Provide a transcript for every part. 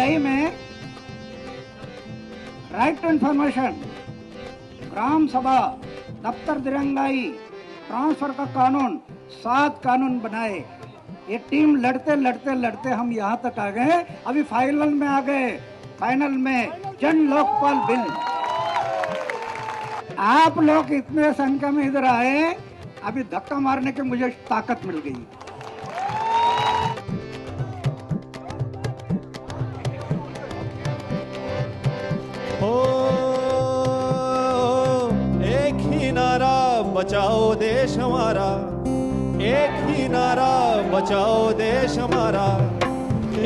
जुलाई में right to information, ग्राम सभा, दफ्तर दिरंगाई, ट्रांसफर का कानून, 7 कानून बनाए। ये टीम लड़ते लड़ते लड़ते हम यहाँ तक आ गए। अभी फाइनल में आ गए, फाइनल में जन लोकपाल बिल। आप लोग इतने संख्या में इधर आए, अभी धक्का मारने की मुझे ताकत मिल गई। एक ही नारा बचाओ देश हमारा, एक ही नारा बचाओ देश हमारा,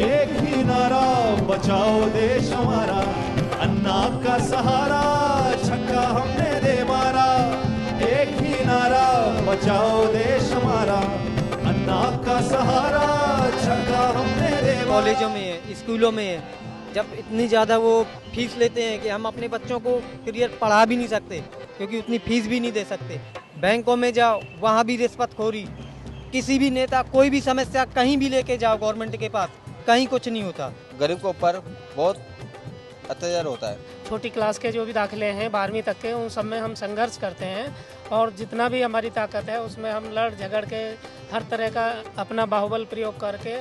एक ही नारा बचाओ देश हमारा। अन्ना का सहारा छक्का हमने दे मारा, एक ही नारा बचाओ देश हमारा। अन्ना का सहारा छक्का हमने दे मारा। कॉलेजों में, स्कूलों में जब इतनी ज़्यादा वो फीस लेते हैं कि हम अपने बच्चों को क्लियर पढ़ा भी नहीं सकते, क्योंकि उतनी फीस भी नहीं दे सकते। बैंकों में जाओ, वहाँ भी रिश्वतखोरी। किसी भी नेता कोई भी समस्या कहीं भी लेके जाओ गवर्नमेंट के पास, कहीं कुछ नहीं होता। गरीब के ऊपर बहुत अत्याचार होता है। छोटी क्लास के जो भी दाखिले हैं 12वीं तक के, उन सब में हम संघर्ष करते हैं और जितना भी हमारी ताकत है उसमें हम लड़ झगड़ के हर तरह का अपना बाहुबल प्रयोग करके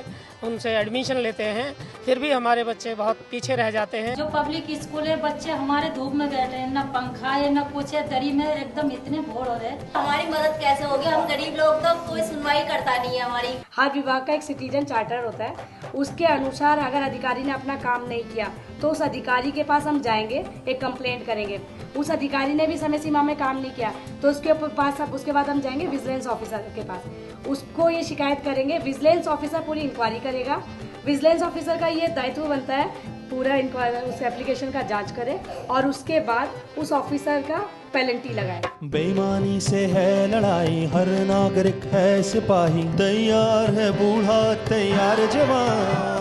उनसे एडमिशन लेते हैं। फिर भी हमारे बच्चे बहुत पीछे रह जाते हैं। जो पब्लिक स्कूल है, बच्चे हमारे धूप में बैठे हैं, ना पंखा है ना कुछ है, दरी में एकदम इतने भोर हो रहे हैं। हमारी मदद कैसे होगी? हम गरीब लोग तो कोई सुनवाई करता नहीं है हमारी। हर विभाग का एक सिटीजन चार्टर होता है, उसके अनुसार अगर अधिकारी ने अपना काम नहीं किया तो उस अधिकारी के पास हम जाएंगे, एक कंप्लेंट करेंगे। उस अधिकारी ने भी समय सीमा में काम नहीं किया तो उसके बाद हम जाएंगे विजिलेंस ऑफिसर के पास, उसको ये शिकायत करेंगे। विजिलेंस ऑफिसर पूरी इंक्वायरी करेगा। विजिलेंस ऑफिसर का ये दायित्व बनता है पूरा इंक्वायरी, उस एप्लीकेशन का जांच करे और उसके बाद उस ऑफिसर का पेनल्टी लगाए। बेईमानी से है लड़ाई, हर नागरिक है सिपाही, तैयार है बूढ़ा तैयार जवान।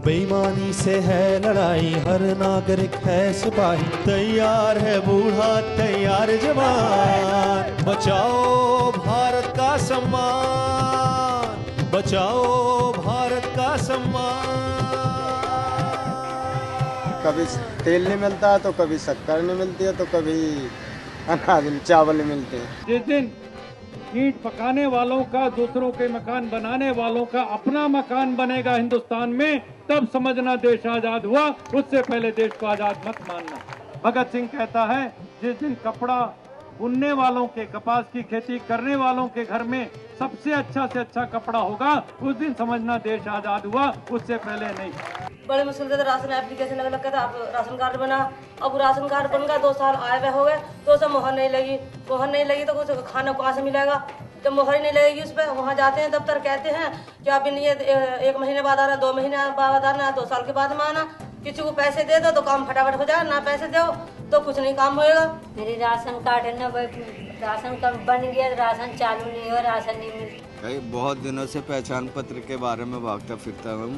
बेईमानी से है लड़ाई, हर नागरिक है सिपाही, तैयार है बूढ़ा तैयार जवान। बचाओ भारत का सम्मान, बचाओ भारत का सम्मान। कभी तेल नहीं मिलता तो कभी शक्कर नहीं मिलती है तो कभी अनाज चावल नहीं मिलते। जिस दिन ईंट पकाने वालों का, दूसरों के मकान बनाने वालों का अपना मकान बनेगा हिंदुस्तान में, तब समझना देश आजाद हुआ। उससे पहले देश को आजाद मत मानना। भगत सिंह कहता है, जिस दिन कपड़ा बुनने वालों के, कपास की खेती करने वालों के घर में सबसे अच्छा से अच्छा कपड़ा होगा, उस दिन समझना देश आजाद हुआ, उससे पहले नहीं। बड़े मुश्किल से राशन एप्लीकेशन लगा था, अब राशन कार्ड बना। अब राशन कार्ड बन गया, 2 साल आए हुए हो गए तो उसे मोहर नहीं लगी। मोहर नहीं लगी तो कुछ खाना कहाँ से मिलेगा? जब मोहर ही नहीं लगेगी उस पर, वहाँ जाते हैं दफ्तर, कहते हैं कि आप ये 1 महीने बाद आना, 2 महीने बाद आना, 2 साल के बाद में आना। किसी को पैसे दे दो तो काम फटाफट हो जाए, ना पैसे दो तो कुछ नहीं काम होएगा। मेरी राशन कार्ड है ना, राशन कब बन गया, राशन चालू नहीं हो, राशन नहीं मिलता। बहुत दिनों से पहचान पत्र के बारे में भागता फिरता हूँ।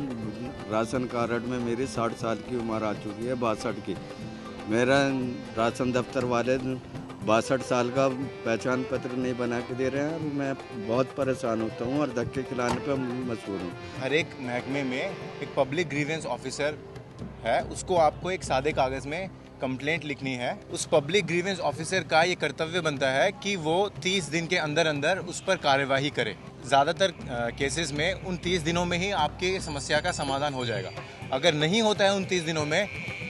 राशन कार्ड में मेरी 60 साल की उम्र आ चुकी है, 62 की। मेरा राशन दफ्तर वाले 62 साल का पहचान पत्र नहीं बना के दे रहे हैं। मैं बहुत परेशान होता हूँ और धक्के खिलाने पर मजबूर हूँ। हर एक महकमे में एक पब्लिक ग्रीवेंस ऑफिसर है, उसको आपको एक सादे कागज़ में कंप्लेंट लिखनी है। उस पब्लिक ग्रीवेंस ऑफिसर का ये कर्तव्य बनता है कि वो 30 दिन के अंदर अंदर उस पर कार्यवाही करे। ज़्यादातर केसेस में उन 30 दिनों में ही आपकी समस्या का समाधान हो जाएगा। अगर नहीं होता है उन 30 दिनों में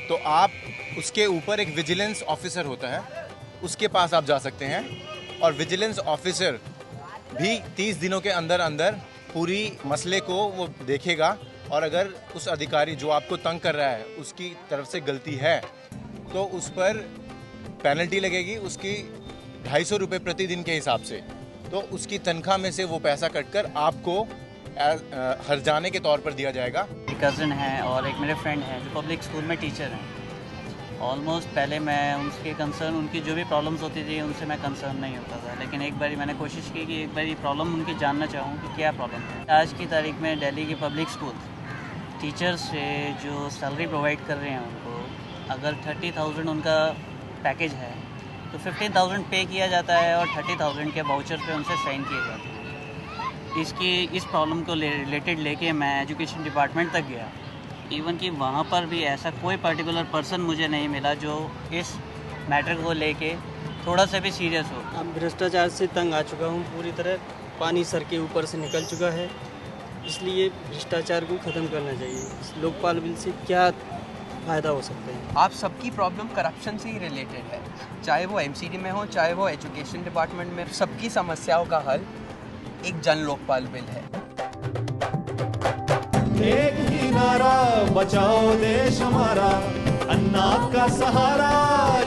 तो आप उसके ऊपर एक विजिलेंस ऑफिसर होता है, उसके पास आप जा सकते हैं और विजिलेंस ऑफिसर भी 30 दिनों के अंदर अंदर पूरी मसले को वो देखेगा और अगर उस अधिकारी जो आपको तंग कर रहा है उसकी तरफ से गलती है तो उस पर पेनल्टी लगेगी, उसकी 250 रुपये प्रतिदिन के हिसाब से। तो उसकी तनख्वाह में से वो पैसा कटकर आपको हर्जाने के तौर पर दिया जाएगा। एक कज़न है और एक मेरे फ्रेंड है जो पब्लिक स्कूल में टीचर हैं। ऑलमोस्ट पहले मैं उनके कंसर्न, उनकी जो भी प्रॉब्लम्स होती थी उनसे मैं कंसर्न नहीं होता था, लेकिन एक बारी मैंने कोशिश की कि एक बारी प्रॉब्लम उनकी जानना चाहूँ कि क्या प्रॉब्लम है। आज की तारीख में दिल्ली के पब्लिक स्कूल टीचर्स से जो सैलरी प्रोवाइड कर रहे हैं उनको, अगर 30,000 उनका पैकेज है तो 15,000 पे किया जाता है और 30,000 के वाउचर पे उनसे साइन किए जाते हैं। इस प्रॉब्लम को रिलेटेड लेके मैं एजुकेशन डिपार्टमेंट तक गया। इवन कि वहाँ पर भी ऐसा कोई पर्टिकुलर पर्सन मुझे नहीं मिला जो इस मैटर को लेके थोड़ा सा भी सीरियस हो। अब भ्रष्टाचार से तंग आ चुका हूँ, पूरी तरह पानी सर के ऊपर से निकल चुका है, इसलिए भ्रष्टाचार को ख़त्म करना चाहिए। इस लोकपाल बिल से क्या फ़ायदा हो सकता है? आप सबकी प्रॉब्लम करप्शन से ही रिलेटेड है, चाहे वो एमसीडी में हो, चाहे वो एजुकेशन डिपार्टमेंट में, सबकी समस्याओं का हल एक जन लोकपाल बिल है। एक ही नारा बचाओ देश हमारा, अन्ना का सहारा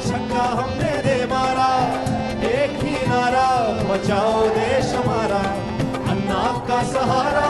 छक्का हमने दे मारा। एक ही नारा बचाओ देश हमारा, अन्ना का सहारा